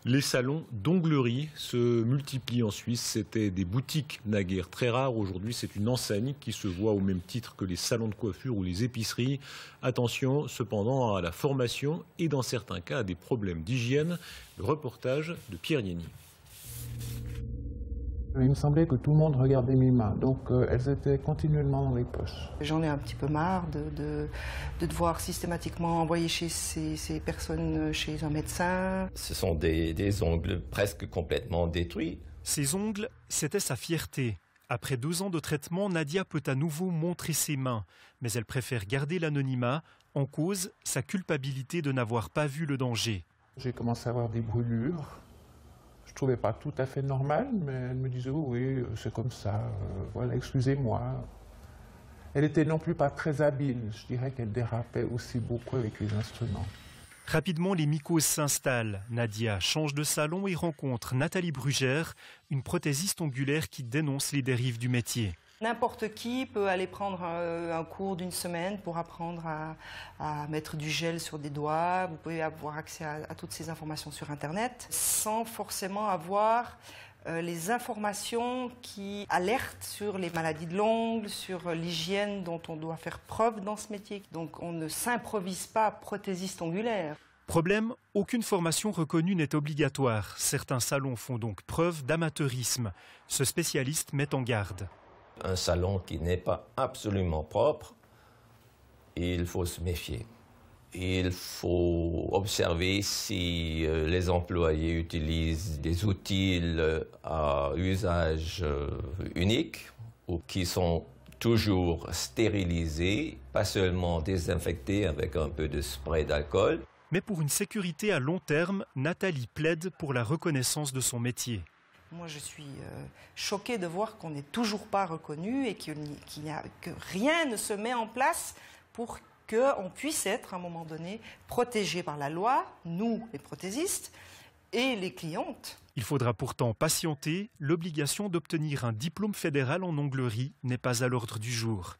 Les salons d'onglerie se multiplient en Suisse. C'était des boutiques naguère très rares. Aujourd'hui, c'est une enseigne qui se voit au même titre que les salons de coiffure ou les épiceries. Attention cependant à la formation et dans certains cas à des problèmes d'hygiène. Le reportage de Pierre Yenny. Il me semblait que tout le monde regardait mes mains, donc elles étaient continuellement dans les poches. J'en ai un petit peu marre de devoir systématiquement envoyer chez ces personnes chez un médecin. Ce sont des ongles presque complètement détruits. Ces ongles, c'était sa fierté. Après 2 ans de traitement, Nadia peut à nouveau montrer ses mains, mais elle préfère garder l'anonymat, en cause sa culpabilité de n'avoir pas vu le danger. J'ai commencé à avoir des brûlures. Je ne trouvais pas tout à fait normal, mais elle me disait oh oui, c'est comme ça, voilà, excusez-moi. Elle était non plus pas très habile, je dirais qu'elle dérapait aussi beaucoup avec les instruments. Rapidement, les mycoses s'installent. Nadia change de salon et rencontre Nathalie Brugère, une prothésiste ongulaire qui dénonce les dérives du métier. N'importe qui peut aller prendre un cours d'1 semaine pour apprendre à mettre du gel sur des doigts. Vous pouvez avoir accès à toutes ces informations sur Internet sans forcément avoir les informations qui alertent sur les maladies de l'ongle, sur l'hygiène dont on doit faire preuve dans ce métier. Donc on ne s'improvise pas prothésiste ongulaire. Problème, aucune formation reconnue n'est obligatoire. Certains salons font donc preuve d'amateurisme. Ce spécialiste met en garde. Un salon qui n'est pas absolument propre, il faut se méfier. Il faut observer si les employés utilisent des outils à usage unique ou qui sont toujours stérilisés, pas seulement désinfectés avec un peu de spray d'alcool. Mais pour une sécurité à long terme, Nathalie plaide pour la reconnaissance de son métier. Moi, je suis choquée de voir qu'on n'est toujours pas reconnu et que rien ne se met en place pour qu'on puisse être, à un moment donné, protégé par la loi, nous, les prothésistes, et les clientes. Il faudra pourtant patienter. L'obligation d'obtenir un diplôme fédéral en onglerie n'est pas à l'ordre du jour.